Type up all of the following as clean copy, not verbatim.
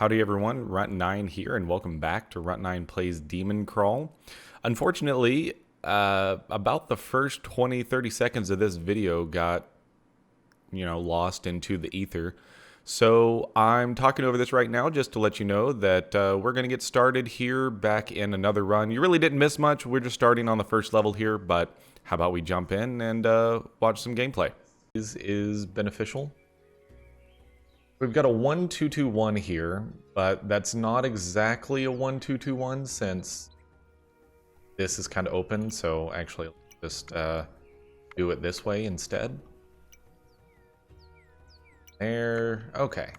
Howdy everyone, Runt9 here, and welcome back to Runt9 Plays DemonCrawl. Unfortunately, about the first 20-30 seconds of this video got, lost into the ether. So I'm talking over this right now just to let you know that we're going to get started here back in another run. You really didn't miss much. We're just starting on the first level here, but how about we jump in and watch some gameplay. This is beneficial. We've got a 1-2-2-1 here, but that's not exactly a 1-2-2-1 since this is kind of open, so actually just do it this way instead. There, okay.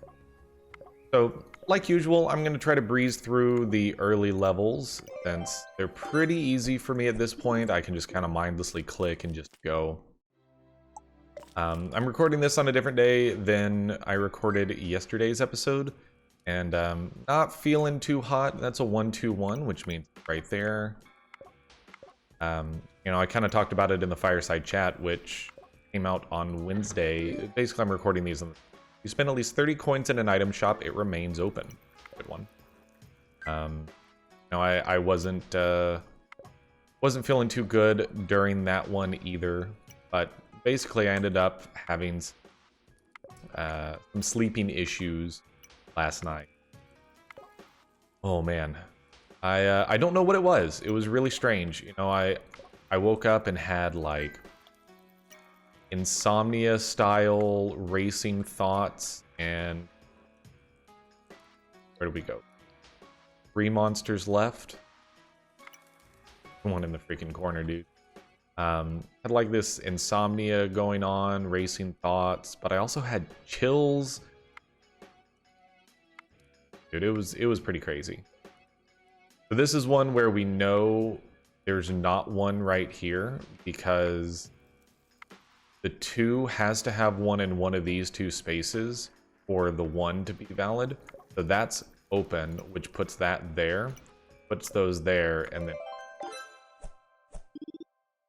So, like usual, I'm going to try to breeze through the early levels since they're pretty easy for me at this point. I can just kind of mindlessly click and just go. I'm recording this on a different day than I recorded yesterday's episode, and not feeling too hot. That's a 1-2-1, which means right there. I kind of talked about it in the fireside chat, which came out on Wednesday. Basically, I'm recording these. You spend at least 30 coins in an item shop, it remains open. Good one. I wasn't feeling too good during that one either, but basically, I ended up having some sleeping issues last night. Oh man, I don't know what it was. It was really strange. I woke up and had like insomnia style racing thoughts, and where do we go? 3 monsters left. One in the freaking corner, dude. Had like this insomnia going on, racing thoughts, but I also had chills. Dude, it was pretty crazy. So this is one where we know there's not one right here because the 2 has to have one in one of these 2 spaces for the 1 to be valid. So that's open, which puts that there, puts those there, and then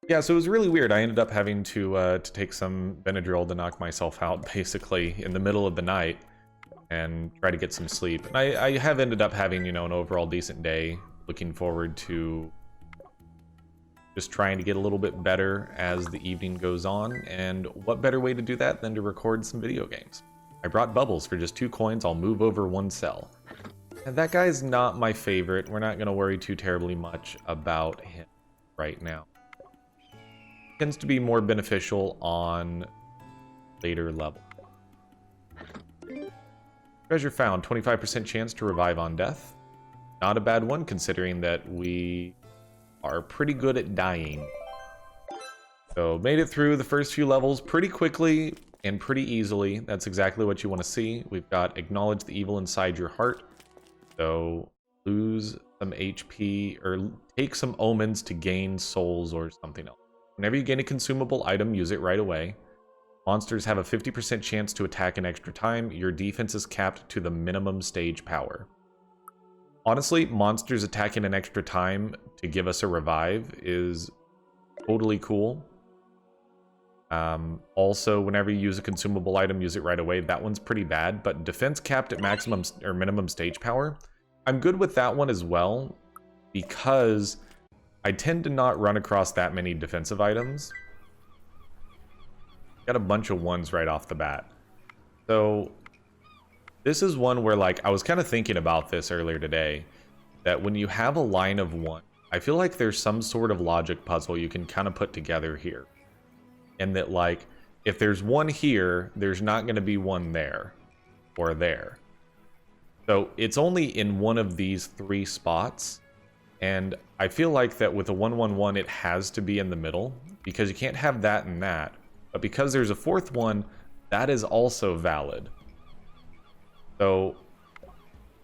yeah, so it was really weird. I ended up having to take some Benadryl to knock myself out, basically, in the middle of the night, and try to get some sleep. And I have ended up having, an overall decent day. Looking forward to just trying to get a little bit better as the evening goes on. And what better way to do that than to record some video games? I brought Bubbles for just 2 coins. I'll move over 1 cell. And that guy's not my favorite. We're not going to worry too terribly much about him right now. Tends to be more beneficial on later level. Treasure found, 25% chance to revive on death. Not a bad one considering that we are pretty good at dying. So made it through the first few levels pretty quickly and pretty easily. That's exactly what you want to see. We've got acknowledge the evil inside your heart. So lose some HP or take some omens to gain souls or something else. Whenever you gain a consumable item, use it right away. Monsters have a 50% chance to attack an extra time. Your defense is capped to the minimum stage power. Honestly, monsters attacking an extra time to give us a revive is totally cool. Also, whenever you use a consumable item, use it right away. That one's pretty bad, but defense capped at maximum or minimum stage power, I'm good with that one as well because I tend to not run across that many defensive items. Got a bunch of 1s right off the bat. So this is one where I was kind of thinking about this earlier today, that when you have a line of 1, I feel like there's some sort of logic puzzle you can kind of put together here. And that if there's 1 here, there's not going to be 1 there or there. So it's only in one of these 3 spots. And I feel like that with a 1-1-1, it has to be in the middle because you can't have that and that. But because there's a 4th one, that is also valid. So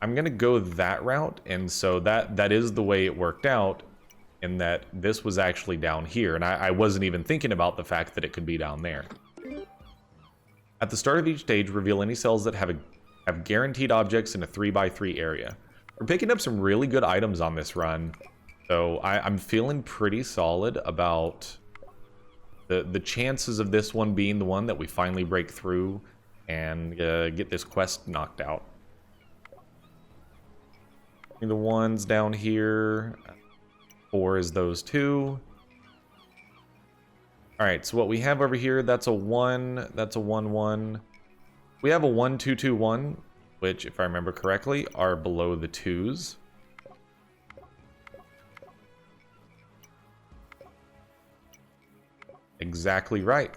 I'm going to go that route. And so that is the way it worked out in that this was actually down here. And I wasn't even thinking about the fact that it could be down there. At the start of each stage, reveal any cells that have guaranteed objects in a 3x3 area. We're picking up some really good items on this run, so I'm feeling pretty solid about the chances of this one being the one that we finally break through and get this quest knocked out. The ones down here. 4 is those 2. Alright, so what we have over here, that's a 1, that's a 1, 1. We have a 1, 2, 2, 1, which, if I remember correctly, are below the 2s. Exactly right.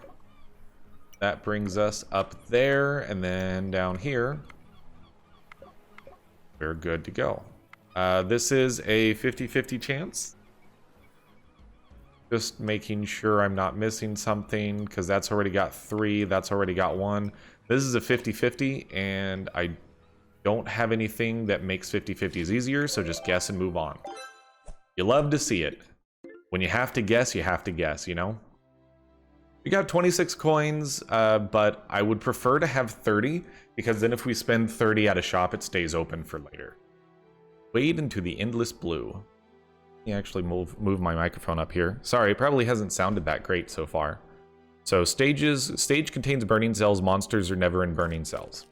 That brings us up there, and then down here, we're good to go. This is a 50-50 chance. Just making sure I'm not missing something, because that's already got 3, that's already got 1. This is a 50-50, and I don't have anything that makes 50-50s easier, so just guess and move on. You love to see it. When you have to guess, you know? We got 26 coins, but I would prefer to have 30, because then if we spend 30 at a shop, it stays open for later. Wade into the endless blue. Let me actually move my microphone up here. Sorry, it probably hasn't sounded that great so far. So stage contains burning cells. Monsters are never in burning cells.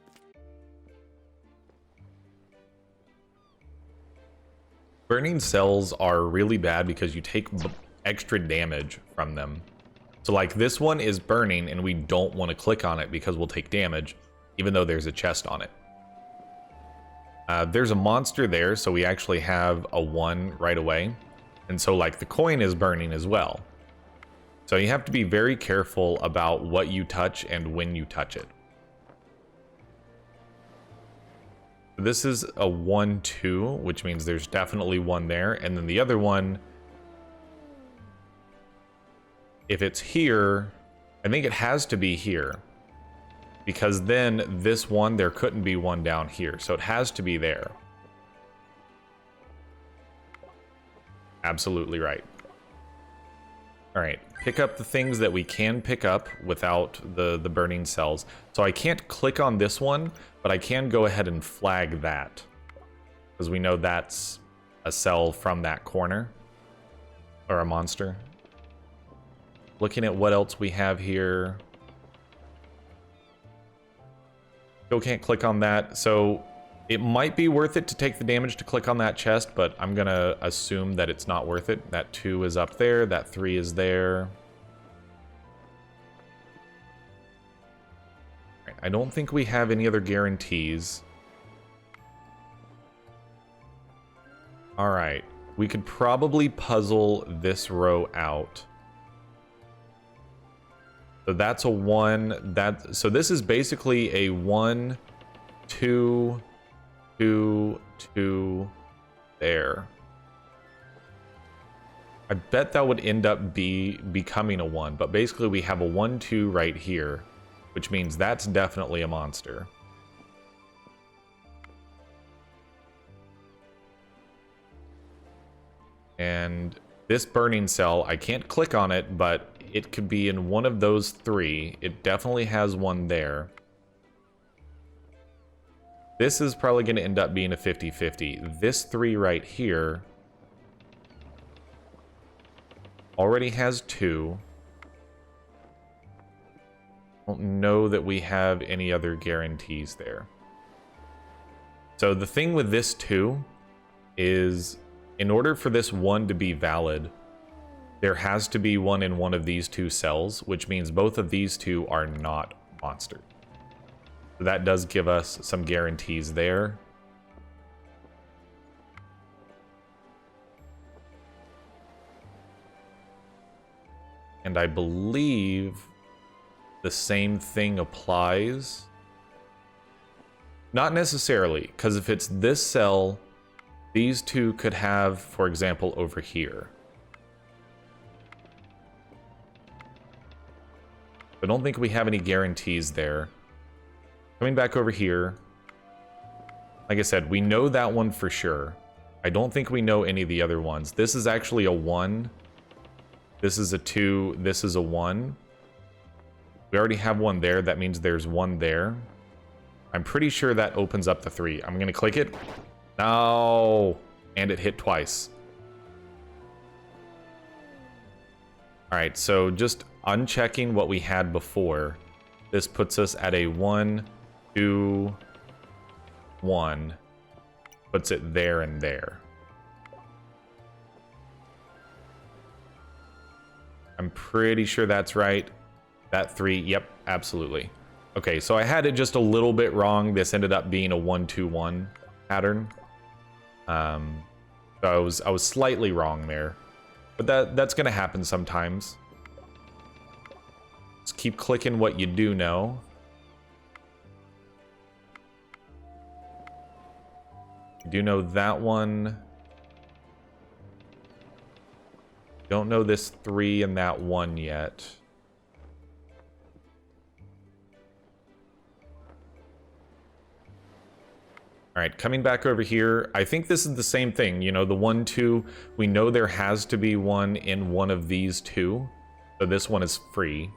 Burning cells are really bad because you take extra damage from them. So like this one is burning and we don't want to click on it because we'll take damage, even though there's a chest on it. There's a monster there, so we actually have a 1 right away. And so like the coin is burning as well. So you have to be very careful about what you touch and when you touch it. This is a 1, 2, which means there's definitely 1 there. And then the other one, if it's here, I think it has to be here. Because then this one, there couldn't be 1 down here. So it has to be there. Absolutely right. Alright, pick up the things that we can pick up without the burning cells. So I can't click on this one, but I can go ahead and flag that. Because we know that's a cell from that corner. Or a monster. Looking at what else we have here. Still can't click on that, so it might be worth it to take the damage to click on that chest, but I'm gonna assume that it's not worth it. That 2 is up there, that 3 is there. I don't think we have any other guarantees. Alright, we could probably puzzle this row out. So that's a 1. So this is basically a 1, 2, 2, 2 there. I bet that would end up becoming a 1, but basically we have a 1, 2 right here, which means that's definitely a monster. And this burning cell, I can't click on it, but it could be in one of those 3. It definitely has 1 there. This is probably going to end up being a 50-50. This 3 right here already has 2. I don't know that we have any other guarantees there. So the thing with this 2 is, in order for this 1 to be valid, there has to be 1 in one of these 2 cells, which means both of these 2 are not monsters. So that does give us some guarantees there. And I believe the same thing applies. Not necessarily, because if it's this cell, these 2 could have, for example, over here. I don't think we have any guarantees there. Coming back over here. Like I said, we know that one for sure. I don't think we know any of the other ones. This is actually a 1. This is a 2. This is a 1. We already have 1 there. That means there's 1 there. I'm pretty sure that opens up the 3. I'm going to click it. No! And it hit twice. Alright, so just unchecking what we had before. This puts us at a 1, 2, 1. puts it there and there. I'm pretty sure that's right. That 3, yep, absolutely. Okay, so I had it just a little bit wrong. This ended up being a 1-2-1 pattern. So I was slightly wrong there. But that's gonna happen sometimes. Just keep clicking what you do know. You do know that one. Don't know this 3 and that 1 yet. All right, coming back over here, I think this is the same thing. You know, the 1, 2, we know there has to be one in one of these two. So this one is free.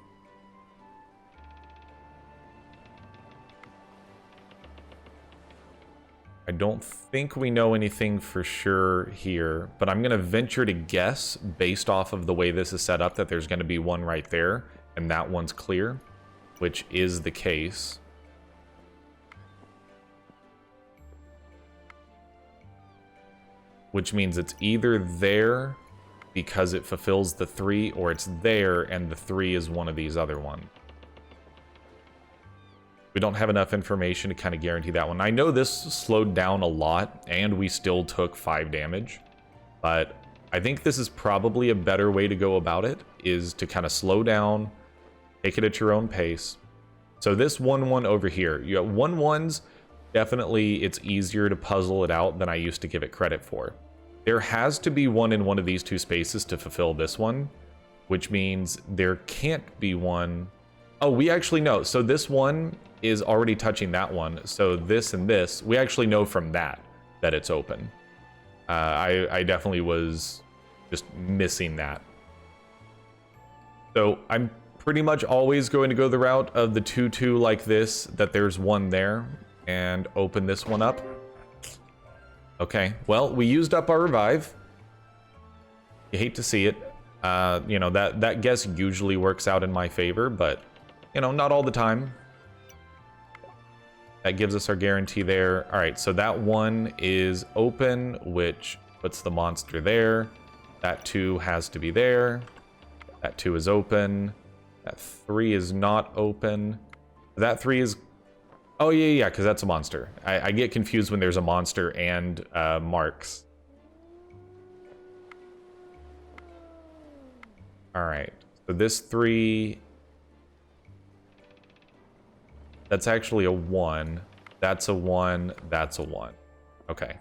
I don't think we know anything for sure here, but I'm going to venture to guess based off of the way this is set up that there's going to be one right there, and that one's clear, which is the case. Which means it's either there because it fulfills the 3, or it's there and the 3 is one of these other ones. We don't have enough information to kind of guarantee that one. I know this slowed down a lot, and we still took 5 damage. But I think this is probably a better way to go about it, is to kind of slow down, take it at your own pace. So this 1-1 over here, you got 1-1s, definitely it's easier to puzzle it out than I used to give it credit for. There has to be one in one of these two spaces to fulfill this one, which means there can't be one. Oh, we actually know. So this one is already touching that one. So this and this, we actually know from that it's open. I definitely was just missing that. So I'm pretty much always going to go the route of the 2-2 like this, that there's one there, and open this one up. Okay, well, we used up our revive. You hate to see it. You know, that guess usually works out in my favor, but, you know, not all the time. That gives us our guarantee there. All right, so that 1 is open, which puts the monster there. That 2 has to be there. That 2 is open. That 3 is not open. That 3 is... Oh, yeah, because that's a monster. I get confused when there's a monster and marks. All right, so this 3... That's actually a 1. That's a 1. That's a 1. Okay.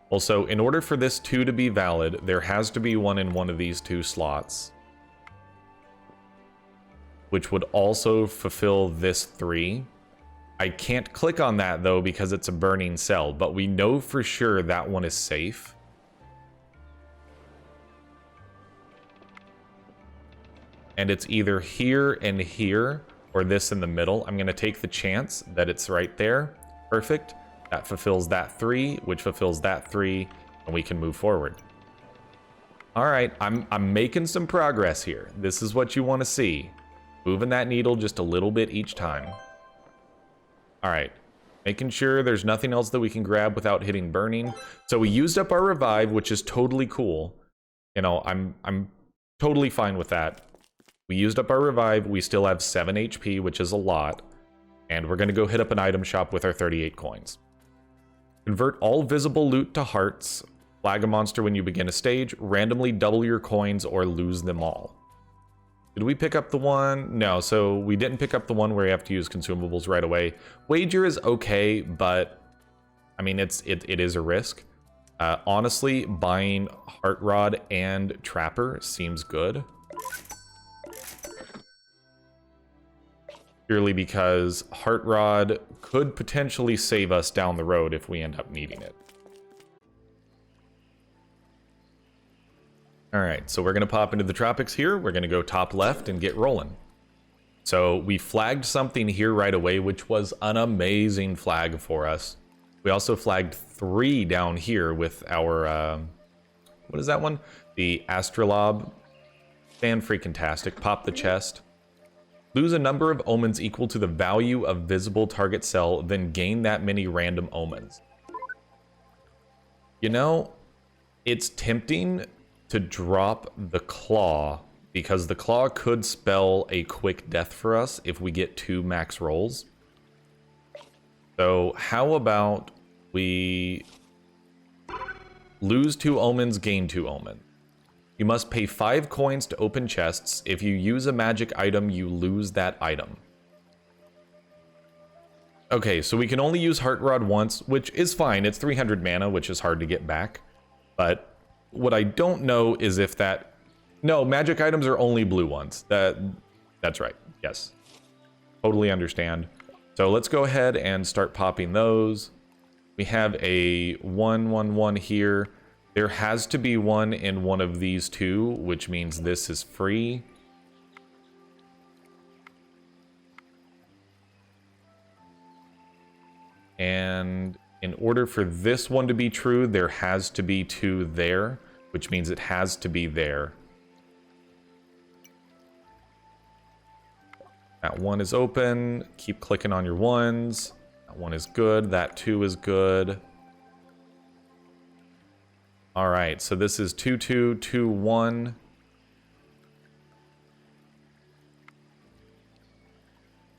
Also, in order for this 2 to be valid, there has to be one in one of these 2 slots, which would also fulfill this 3. I can't click on that, though, because it's a burning cell, but we know for sure that one is safe. And it's either here and here, or this in the middle. I'm going to take the chance that it's right there. Perfect. That fulfills that 3, which fulfills that 3, and we can move forward. All right, I'm making some progress here. This is what you want to see. Moving that needle just a little bit each time. All right, making sure there's nothing else that we can grab without hitting burning. So we used up our revive, which is totally cool. You know, I'm totally fine with that. We used up our revive. We still have 7 HP, which is a lot. And we're going to go hit up an item shop with our 38 coins. Convert all visible loot to hearts. Flag a monster when you begin a stage. Randomly double your coins or lose them all. Did we pick up the one? No, so we didn't pick up the one where you have to use consumables right away. Wager is okay, but I mean, it is a risk. Honestly, buying Heart Rod and Trapper seems good. Purely because Heart Rod could potentially save us down the road if we end up needing it. All right, so we're going to pop into the tropics here. We're going to go top left and get rolling. So we flagged something here right away, which was an amazing flag for us. We also flagged 3 down here with our, what is that one? The Astrolabe. Fan-freaking-tastic. Pop the chest. Lose a number of omens equal to the value of visible target cell, then gain that many random omens. You know, it's tempting to drop the claw because the claw could spell a quick death for us if we get 2 max rolls. So how about we lose 2 omens, gain 2 omens. You must pay 5 coins to open chests. If you use a magic item, you lose that item. Okay, so we can only use Heart Rod once, which is fine. It's 300 mana, which is hard to get back. But what I don't know is if that... No, magic items are only blue ones. That's right. Yes. Totally understand. So let's go ahead and start popping those. We have a 1/1/1 here. There has to be one in one of these 2, which means this is free. And in order for this one to be true, there has to be 2 there, which means it has to be there. That 1 is open. Keep clicking on your 1s. That 1 is good. That 2 is good. All right, so this is 2/2, 2/1.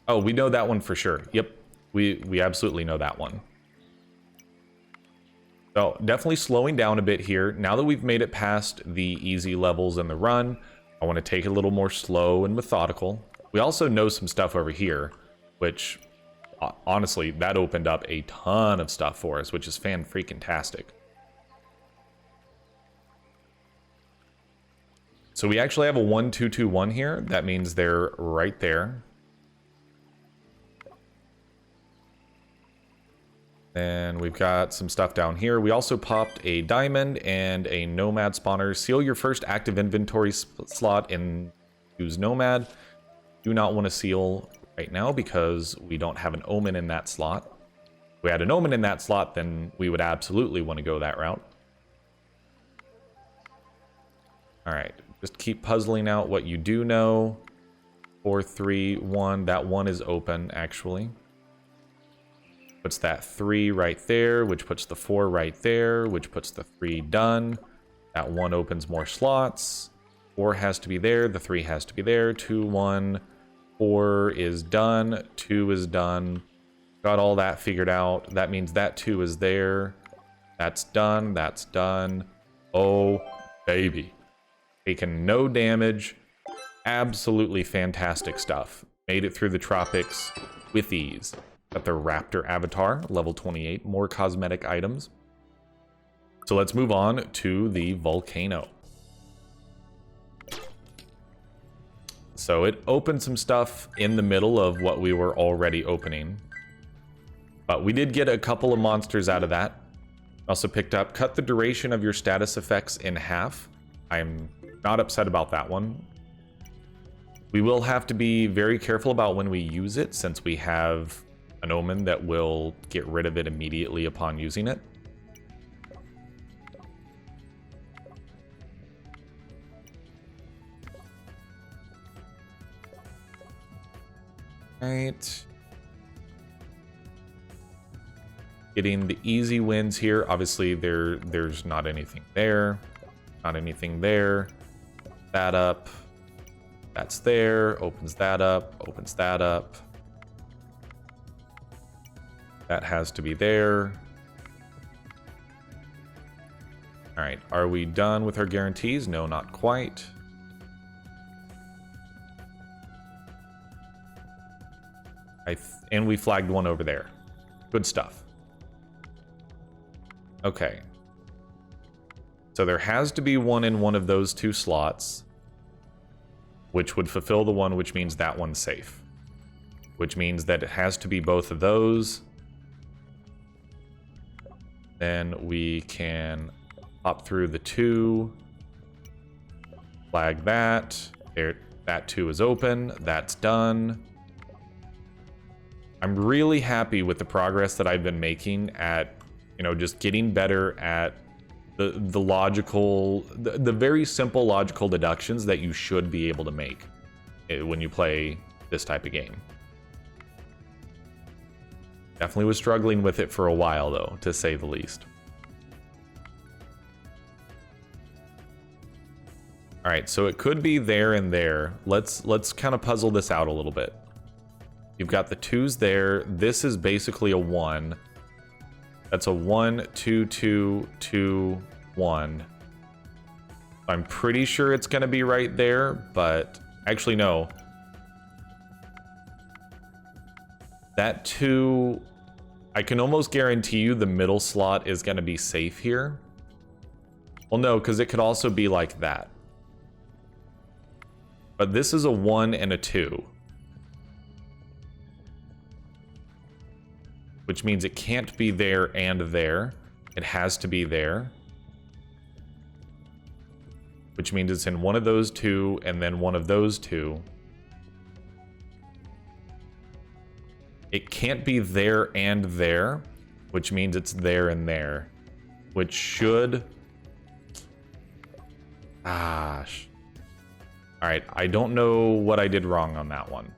Oh, we know that one for sure. Yep, we absolutely know that one. So definitely slowing down a bit here. Now that we've made it past the easy levels in the run, I want to take it a little more slow and methodical. We also know some stuff over here, which honestly, that opened up a ton of stuff for us, which is fan-freaking-tastic. So we actually have a 1/2/2/1 here. That means they're right there. And we've got some stuff down here. We also popped a diamond and a nomad spawner. Seal your first active inventory slot and use nomad. Do not want to seal right now because we don't have an omen in that slot. If we had an omen in that slot, then we would absolutely want to go that route. All right, just keep puzzling out what you do know. 4, 3, 1. That 1 is open, actually. Puts that 3 right there, which puts the 4 right there, which puts the 3 done. That 1 opens more slots. 4 has to be there. The 3 has to be there. 2, 1. 4 is done. 2 is done. Got all that figured out. That means that 2 is there. That's done. That's done. Oh, baby. Taken no damage. Absolutely fantastic stuff. Made it through the tropics with ease. Got the Raptor avatar, level 28. More cosmetic items. So let's move on to the volcano. So it opened some stuff in the middle of what we were already opening. But we did get a couple of monsters out of that. Also picked up, cut the duration of your status effects in half. I'm not upset about that one. We will have to be very careful about when we use it, since we have an omen that will get rid of it immediately upon using it. Right. Getting the easy wins here. Obviously, there's not anything there. Not anything there. That up. That's there. Opens that up. Opens that up. That has to be there. All right. Are we done with our guarantees? No, not quite. And we flagged one over there. Good stuff. Okay. So there has to be one in one of those 2 slots, which would fulfill the one, which means that one's safe. Which means that it has to be both of those. Then we can hop through the 2. Flag that. There, that 2 is open. That's done. I'm really happy with the progress that I've been making at, you know, just getting better at the logical, the very simple logical deductions that you should be able to make when you play this type of game. Definitely was struggling with it for a while, though, to say the least. All right, so it could be there and there. Let's kind of puzzle this out a little bit. You've got the 2s there. This is basically a 1. That's a 1, 2, 2, 2, 1. I'm pretty sure it's going to be right there, but actually no. That 2, I can almost guarantee you the middle slot is going to be safe here. Well, no, because it could also be like that. But this is a 1 and a 2. Which means it can't be there and there. It has to be there. Which means it's in one of those 2 and then one of those 2. It can't be there and there, which means it's there and there. Which should... Gosh. Alright, I don't know what I did wrong on that one.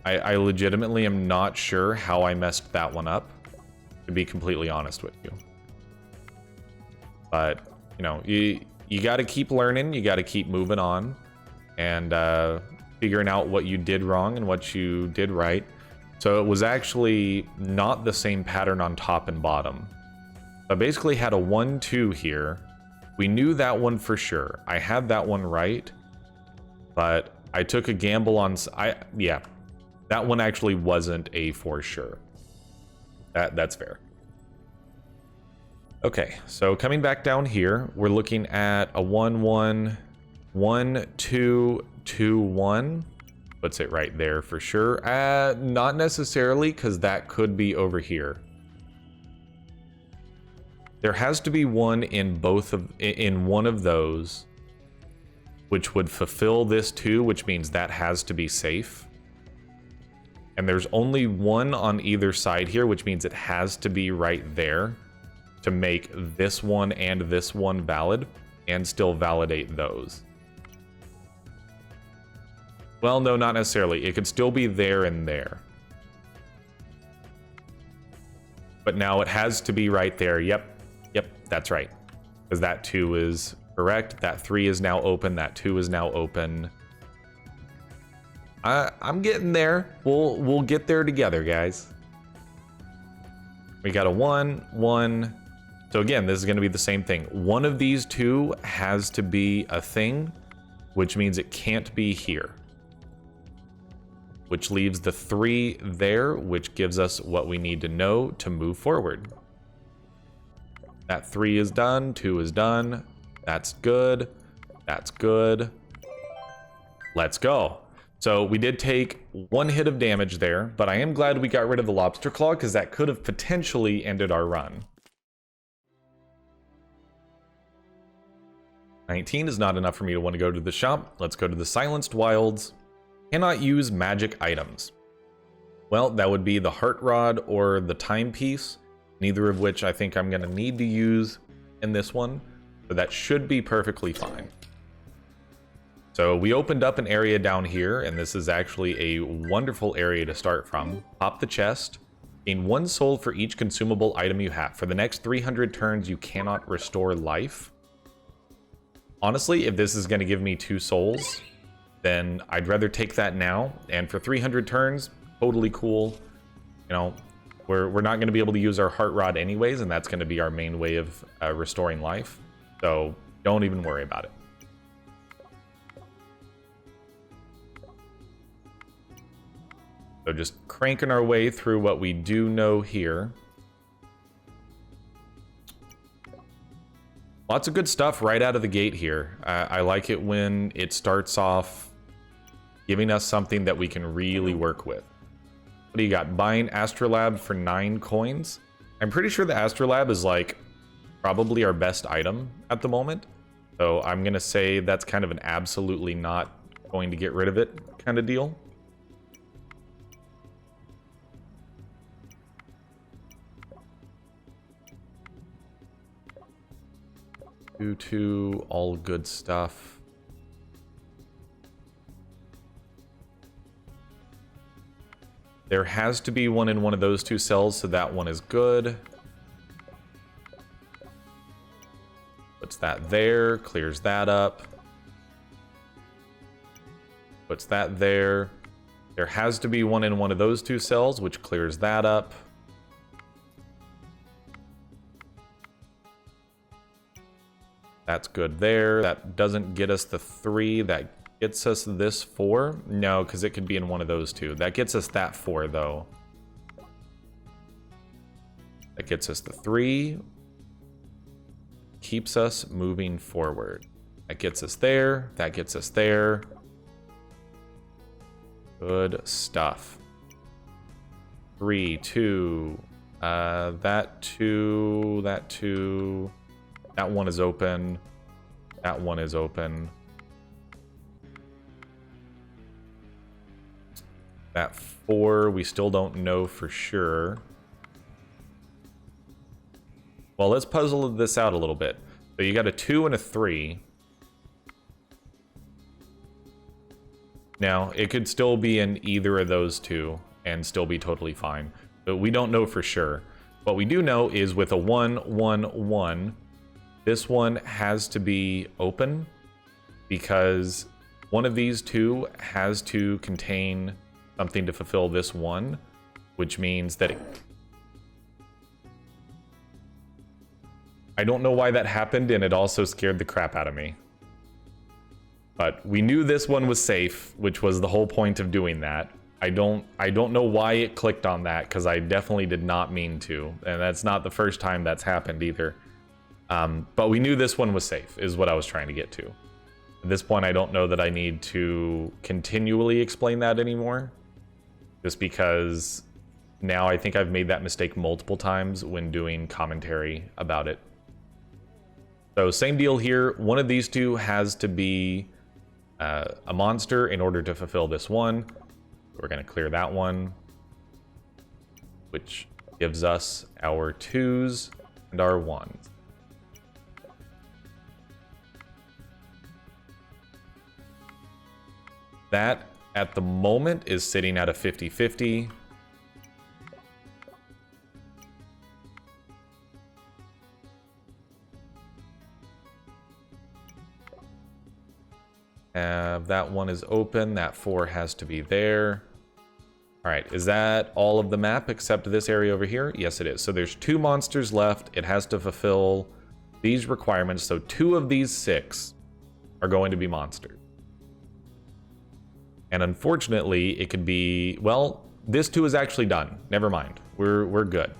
I legitimately am not sure how I messed that one up, to be completely honest with you. But, you know, you got to keep learning, you got to keep moving on, and figuring out what you did wrong and what you did right. So it was actually not the same pattern on top and bottom. I basically had a 1, 2 here. We knew that one for sure. I had that one right, but I took a gamble on... yeah, that one actually wasn't a for sure. That's fair. Okay, so coming back down here, we're looking at a 1, 1, 1, 2, 2, 1. Puts it right there for sure. Not necessarily, because that could be over here. There has to be one in one of those, which would fulfill this too, which means that has to be safe. And there's only one on either side here, which means it has to be right there to make this one and this one valid and still validate those. Well, no, not necessarily. It could still be there and there. But now it has to be right there. Yep, that's right. Because that 2 is correct. That 3 is now open. That 2 is now open. I'm getting there. We'll get there together, guys. We got a 1, 1. So again, this is going to be the same thing. One of these 2 has to be a thing, which means it can't be here. Which leaves the 3 there, which gives us what we need to know to move forward. That 3 is done, 2 is done. That's good. That's good. Let's go. So we did take 1 hit of damage there, but I am glad we got rid of the lobster claw because that could have potentially ended our run. 19 is not enough for me to want to go to the shop. Let's go to the Silenced Wilds. Cannot use magic items. Well, that would be the Heart Rod or the Timepiece, neither of which I think I'm going to need to use in this one, but that should be perfectly fine. So we opened up an area down here, and this is actually a wonderful area to start from. Pop the chest. Gain 1 soul for each consumable item you have. For the next 300 turns, you cannot restore life. Honestly, if this is going to give me 2 souls, then I'd rather take that now. And for 300 turns, totally cool. You know, we're not going to be able to use our Heart Rod anyways, and that's going to be our main way of restoring life. So don't even worry about it. So just cranking our way through what we do know here. Lots of good stuff right out of the gate here. I like it when it starts off giving us something that we can really work with. What do you got? Buying Astrolabe for 9 coins. I'm pretty sure the Astrolabe is like probably our best item at the moment. So I'm going to say that's kind of an absolutely not going to get rid of it kind of deal. To all good stuff. There has to be one in one of those 2 cells, so that one is good. that there, clears that up. Puts that there. There has to be one in one of those two cells, which clears that up. That's good there. That doesn't get us the 3. That gets us this 4. No, because it could be in one of those two. That gets us that 4, though. That gets us the 3. Keeps us moving forward. That gets us there. That gets us there. Good stuff. 3, 2. That 2. That 2. That one is open. That one is open. That 4, we still don't know for sure. Well, let's puzzle this out a little bit. So you got a 2 and a 3. Now, it could still be in either of those two and still be totally fine. But we don't know for sure. What we do know is with a 1, 1, 1, this one has to be open because one of these two has to contain something to fulfill this 1, which means that I don't know why that happened, and it also scared the crap out of me. But we knew this one was safe, which was the whole point of doing that. I don't know why it clicked on that, because I definitely did not mean to, and that's not the first time that's happened either. But we knew this one was safe, is what I was trying to get to. At this point, I don't know that I need to continually explain that anymore, just because now I think I've made that mistake multiple times when doing commentary about it. So same deal here. One of these two has to be a monster in order to fulfill this one. We're going to clear that one, which gives us our 2s and our 1s. That, at the moment, is sitting at a 50-50. That one is open. That 4 has to be there. All right, is that all of the map except this area over here? Yes, it is. So there's 2 monsters left. It has to fulfill these requirements. So 2 of these 6 are going to be monsters. And unfortunately, it could be, well, this 2 is actually done. Never mind. We're good.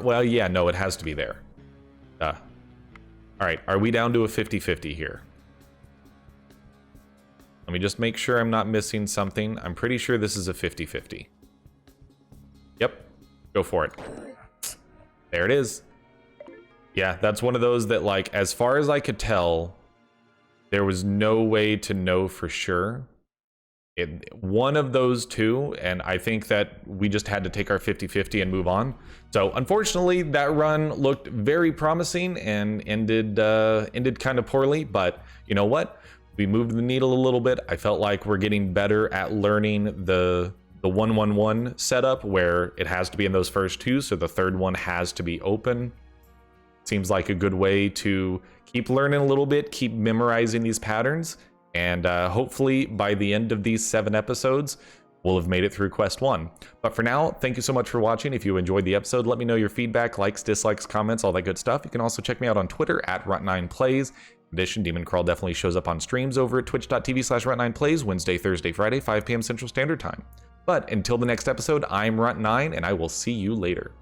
Well, yeah, no, it has to be there. All right, are we down to a 50-50 here? Let me just make sure I'm not missing something. I'm pretty sure this is a 50-50. Yep, go for it. There it is. Yeah, that's one of those that, like, as far as I could tell, there was no way to know for sure. One of those 2, and I think that we just had to take our 50-50 and move on. So unfortunately, that run looked very promising and ended kind of poorly, but you know what? We moved the needle a little bit. I felt like we're getting better at learning the 1-1-1 setup, where it has to be in those first 2, so the 3rd one has to be open. Seems like a good way to keep learning a little bit, keep memorizing these patterns. And hopefully by the end of these 7 episodes, we'll have made it through Quest 1. But for now, thank you so much for watching. If you enjoyed the episode, let me know your feedback, likes, dislikes, comments, all that good stuff. You can also check me out on Twitter at Runt9Plays. In addition, DemonCrawl definitely shows up on streams over at twitch.tv/Runt9Plays, Wednesday, Thursday, Friday, 5 p.m. Central Standard Time. But until the next episode, I'm Runt9, and I will see you later.